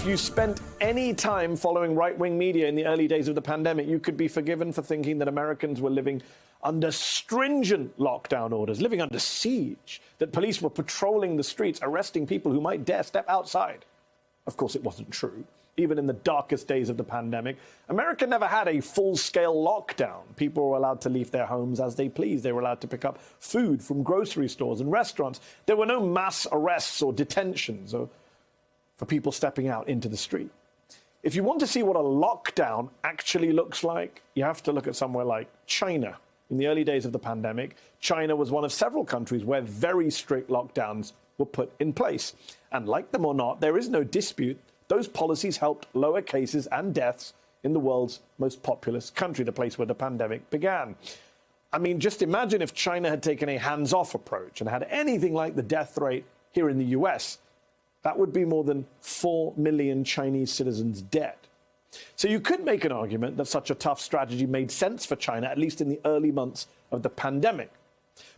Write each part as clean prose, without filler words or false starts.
If you spent any time following right-wing media in the early days of the pandemic, you could be forgiven for thinking that Americans were living under stringent lockdown orders, living under siege, that police were patrolling the streets, arresting people who might dare step outside. Of course, it wasn't true. Even in the darkest days of the pandemic, America never had a full-scale lockdown. People were allowed to leave their homes as they pleased. They were allowed to pick up food from grocery stores and restaurants. There were no mass arrests or detentions for people stepping out into the street. If you want to see what a lockdown actually looks like, you have to look at somewhere like China. In the early days of the pandemic, China was one of several countries where very strict lockdowns were put in place. And like them or not, there is no dispute those policies helped lower cases and deaths in the world's most populous country, the place where the pandemic began. I mean, just imagine if China had taken a hands-off approach and had anything like the death rate here in the US. That would be more than 4 million Chinese citizens dead. So you could make an argument that such a tough strategy made sense for China, at least in the early months of the pandemic.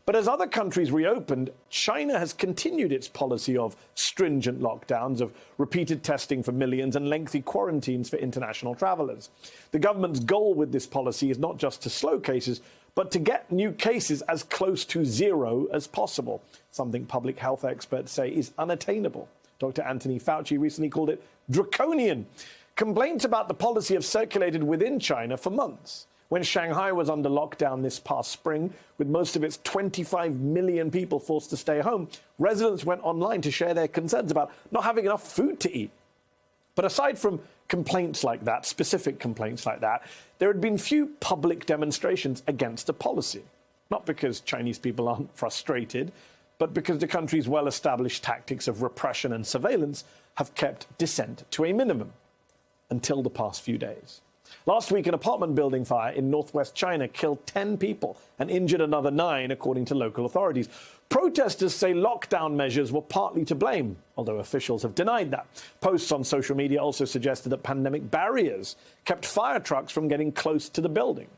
But as other countries reopened, China has continued its policy of stringent lockdowns, of repeated testing for millions and lengthy quarantines for international travelers. The government's goal with this policy is not just to slow cases, but to get new cases as close to zero as possible, something public health experts say is unattainable. Dr. Anthony Fauci recently called it draconian. Complaints about the policy have circulated within China for months. When Shanghai was under lockdown this past spring, with most of its 25 million people forced to stay home, residents went online to share their concerns about not having enough food to eat. But aside from complaints like that, specific complaints like that, there had been few public demonstrations against the policy. Not because Chinese people aren't frustrated, but because the country's well-established tactics of repression and surveillance have kept dissent to a minimum until the past few days. Last week, an apartment building fire in northwest China killed 10 people and injured another 9, according to local authorities. Protesters say lockdown measures were partly to blame, although officials have denied that. Posts on social media also suggested that pandemic barriers kept fire trucks from getting close to the building.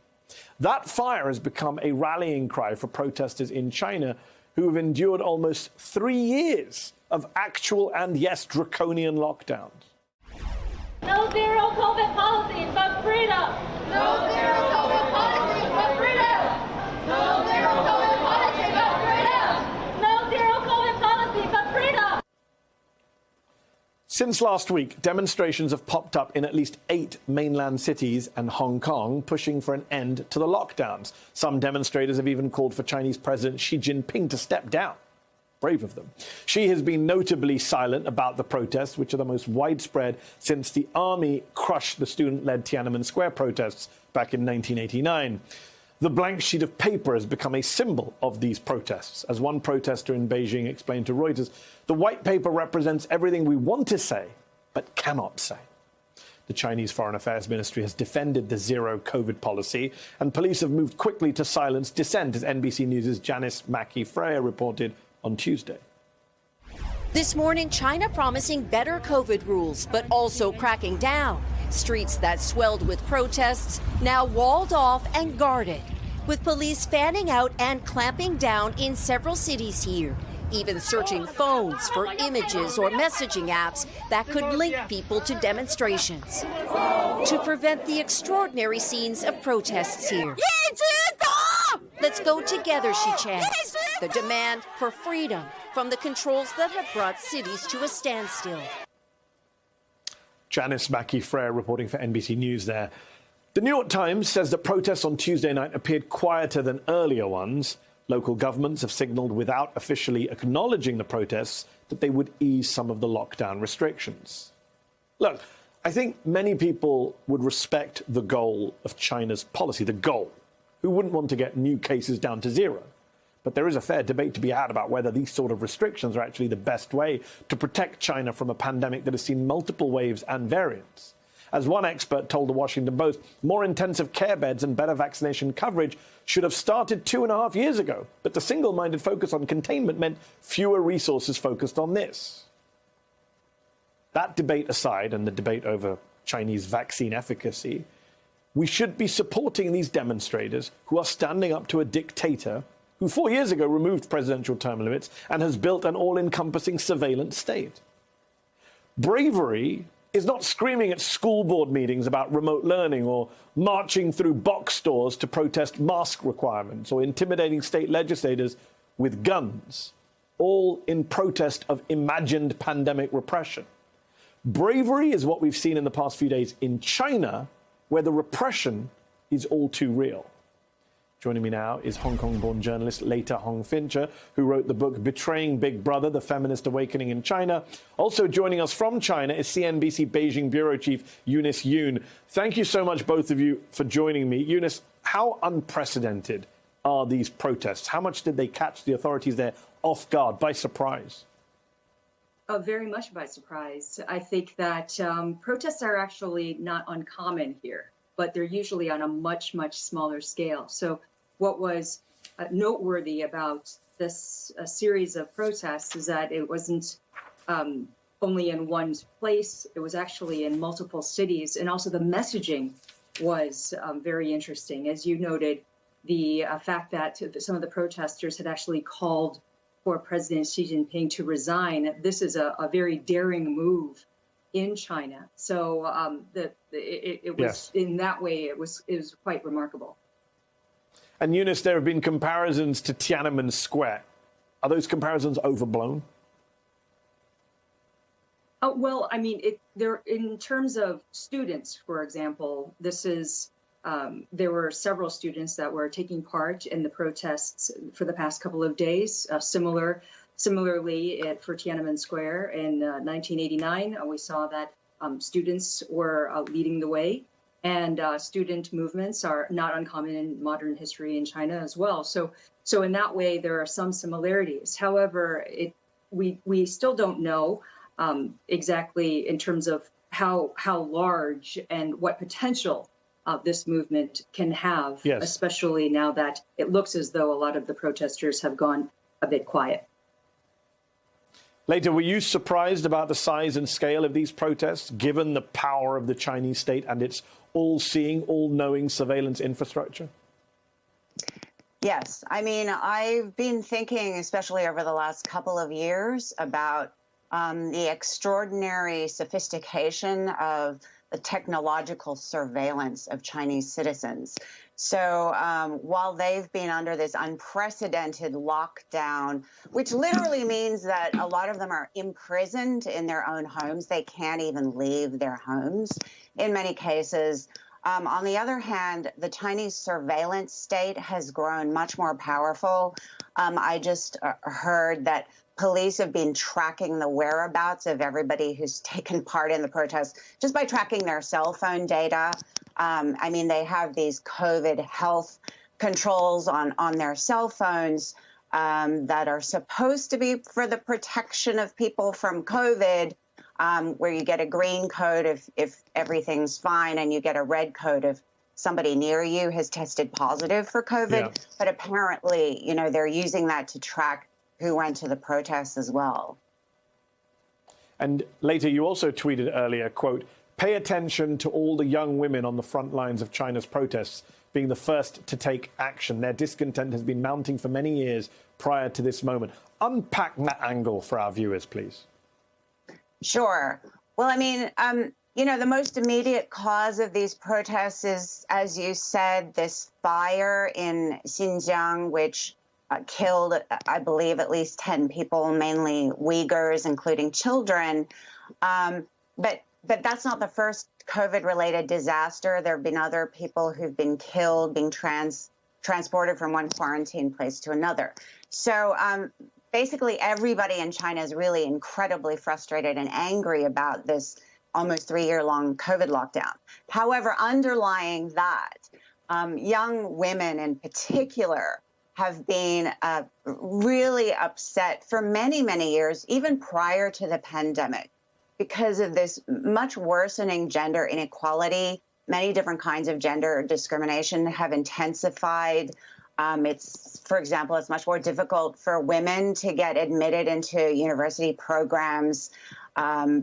That fire has become a rallying cry for protesters in China who have endured almost 3 years of actual and, yes, draconian lockdowns. No zero COVID policy, but freedom. No zero COVID policy, but freedom. No zero COVID policy, but freedom. No zero COVID policy, but freedom. Since last week, demonstrations have popped up in at least 8 mainland cities and Hong Kong, pushing for an end to the lockdowns. Some demonstrators have even called for Chinese President Xi Jinping to step down. Brave of them. Xi has been notably silent about the protests, which are the most widespread since the army crushed the student-led Tiananmen Square protests back in 1989. The blank sheet of paper has become a symbol of these protests. As one protester in Beijing explained to Reuters, the white paper represents everything we want to say, but cannot say. The Chinese Foreign Affairs Ministry has defended the zero COVID policy, and police have moved quickly to silence dissent, as NBC News' Janice Mackey-Freya reported on Tuesday. This morning, China promising better COVID rules, but also cracking down. Streets that swelled with protests now walled off and guarded, with police fanning out and clamping down in several cities here, even searching phones for images or messaging apps that could link people to demonstrations to prevent the extraordinary scenes of protests here. Let's go together, she chants. The demand for freedom from the controls that have brought cities to a standstill. Janice Mackey-Freya reporting for NBC News there. The New York Times says that protests on Tuesday night appeared quieter than earlier ones. Local governments have signaled, without officially acknowledging the protests, that they would ease some of the lockdown restrictions. Look, I think many people would respect the goal of China's policy, the goal. Who wouldn't want to get new cases down to zero? But there is a fair debate to be had about whether these sort of restrictions are actually the best way to protect China from a pandemic that has seen multiple waves and variants. As one expert told the Washington Post, more intensive care beds and better vaccination coverage should have started 2.5 years ago. But the single-minded focus on containment meant fewer resources focused on this. That debate aside, and the debate over Chinese vaccine efficacy, we should be supporting these demonstrators who are standing up to a dictator who 4 years ago removed presidential term limits and has built an all-encompassing surveillance state. Bravery is not screaming at school board meetings about remote learning or marching through box stores to protest mask requirements or intimidating state legislators with guns, all in protest of imagined pandemic repression. Bravery is what we've seen in the past few days in China, where the repression is all too real. Joining me now is Hong Kong-born journalist Leta Hong-Fincher, who wrote the book Betraying Big Brother, The Feminist Awakening in China. Also joining us from China is CNBC Beijing bureau chief Eunice Yoon. Thank you so much, both of you, for joining me. Eunice, how unprecedented are these protests? How much did they catch the authorities there off guard, by surprise? Very much by surprise. I think that protests are actually not uncommon here, but they're usually on a much, much smaller scale. So what was noteworthy about this series of protests is that it wasn't only in one place, it was actually in multiple cities. And also the messaging was very interesting. As you noted, the fact that some of the protesters had actually called for President Xi Jinping to resign. This is a very daring move in China. So it was, yes, in that way, it was quite remarkable. And Eunice, there have been comparisons to Tiananmen Square. Are those comparisons overblown? Well, I mean, in terms of students, for example, this is there were several students that were taking part in the protests for the past couple of days. Similarly, for Tiananmen Square in 1989, we saw that students were leading the way. And student movements are not uncommon in modern history in China as well. So in that way, there are some similarities. However, we still don't know exactly in terms of how large and what potential this movement can have, yes, especially now that it looks as though a lot of the protesters have gone a bit quiet. Later, were you surprised about the size and scale of these protests, given the power of the Chinese state and its all-seeing, all-knowing surveillance infrastructure? Yes. I mean, I've been thinking, especially over the last couple of years, about the extraordinary sophistication of the technological surveillance of Chinese citizens. So while they've been under this unprecedented lockdown, which literally means that a lot of them are imprisoned in their own homes, they can't even leave their homes in many cases. On the other hand, the Chinese surveillance state has grown much more powerful. I just heard that police have been tracking the whereabouts of everybody who's taken part in the protests just by tracking their cell phone data. I mean, they have these COVID health controls on their cell phones that are supposed to be for the protection of people from COVID, where you get a green code if everything's fine, and you get a red code if somebody near you has tested positive for COVID. Yeah. But apparently, you know, they're using that to track who went to the protests as well. And later, you also tweeted earlier, quote, "Pay attention to all the young women on the front lines of China's protests being the first to take action. Their discontent has been mounting for many years prior to this moment." Unpack that angle for our viewers, please. Sure. Well, I mean, you know, the most immediate cause of these protests is, as you said, this fire in Xinjiang, which killed, I believe, at least 10 people, mainly Uyghurs, including children. But that's not the first COVID-related disaster. There have been other people who've been killed, being transported from one quarantine place to another. So basically, everybody in China is really incredibly frustrated and angry about this almost 3-year-long COVID lockdown. However, underlying that, young women in particular have been really upset for many, many years, even prior to the pandemic, because of this much worsening gender inequality. Many different kinds of gender discrimination have intensified. For example, it's much more difficult for women to get admitted into university programs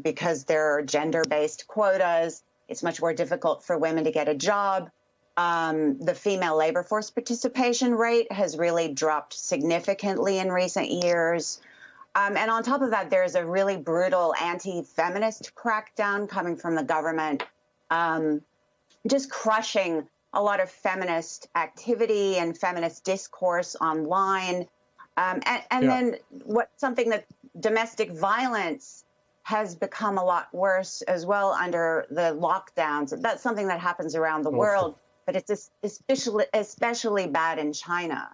because there are gender-based quotas. It's much more difficult for women to get a job. The female labor force participation rate has really dropped significantly in recent years. And on top of that, there's a really brutal anti-feminist crackdown coming from the government, just crushing a lot of feminist activity and feminist discourse online. Then something that domestic violence has become a lot worse as well under the lockdowns. That's something that happens around the world, but it's especially bad in China.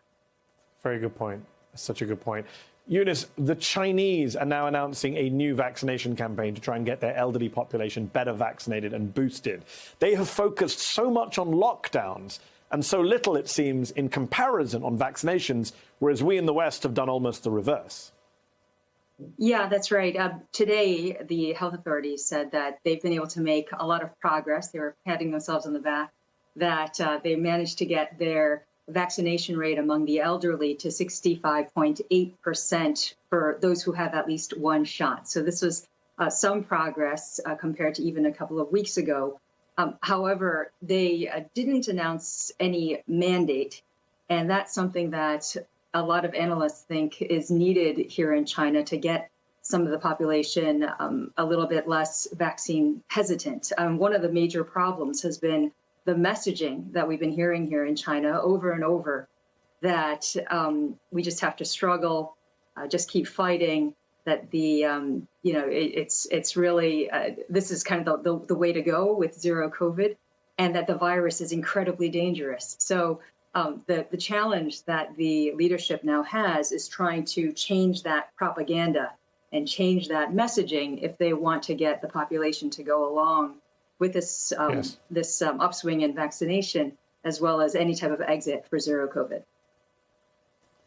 Very good point. Such a good point. Eunice, the Chinese are now announcing a new vaccination campaign to try and get their elderly population better vaccinated and boosted. They have focused so much on lockdowns and so little, it seems, in comparison on vaccinations, whereas we in the West have done almost the reverse. Yeah, that's right. Today, the health authorities said that they've been able to make a lot of progress. They were patting themselves on the back that they managed to get their vaccination rate among the elderly to 65.8% for those who have at least one shot. So this was some progress compared to even a couple of weeks ago. However, they didn't announce any mandate, and that's something that a lot of analysts think is needed here in China to get some of the population a little bit less vaccine hesitant. One of the major problems has been the messaging that we've been hearing here in China over and over, that we just have to struggle, just keep fighting, that it's really, this is kind of the way to go with zero COVID, and that the virus is incredibly dangerous. So the challenge that the leadership now has is trying to change that propaganda and change that messaging if they want to get the population to go along with this upswing in vaccination, as well as any type of exit for zero COVID.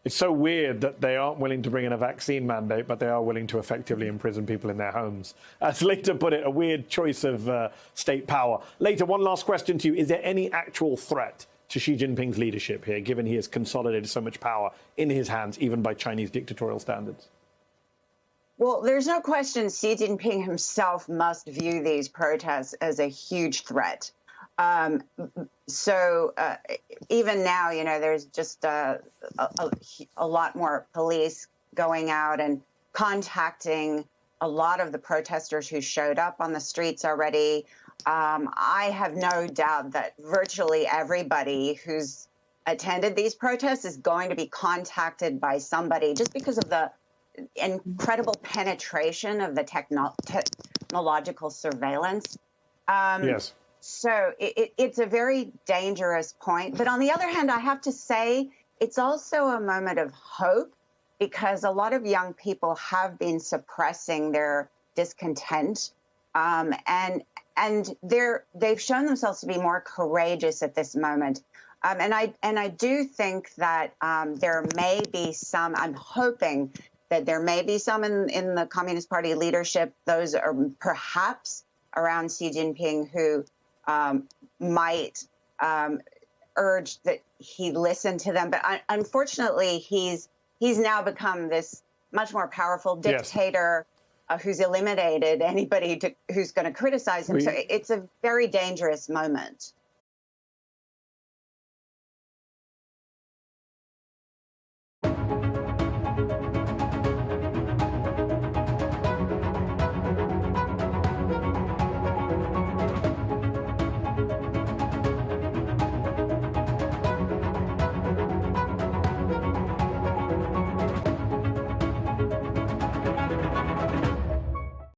It's so weird that they aren't willing to bring in a vaccine mandate, but they are willing to effectively imprison people in their homes. As Leta put it, a weird choice of state power. Leta, one last question to you. Is there any actual threat to Xi Jinping's leadership here, given he has consolidated so much power in his hands, even by Chinese dictatorial standards? Well, there's no question Xi Jinping himself must view these protests as a huge threat. Even now, there's just a lot more police going out and contacting a lot of the protesters who showed up on the streets already. I have no doubt that virtually everybody who's attended these protests is going to be contacted by somebody just because of the incredible penetration of the technological surveillance. Yes. So it's a very dangerous point. But on the other hand, I have to say, it's also a moment of hope, because a lot of young people have been suppressing their discontent. And they've shown themselves to be more courageous at this moment. And I do think that there may be some, I'm hoping that there may be some in the Communist Party leadership, those are perhaps around Xi Jinping, who might urge that he listen to them. But unfortunately, he's now become this much more powerful dictator who's eliminated anybody who's going to criticize him. So it's a very dangerous moment.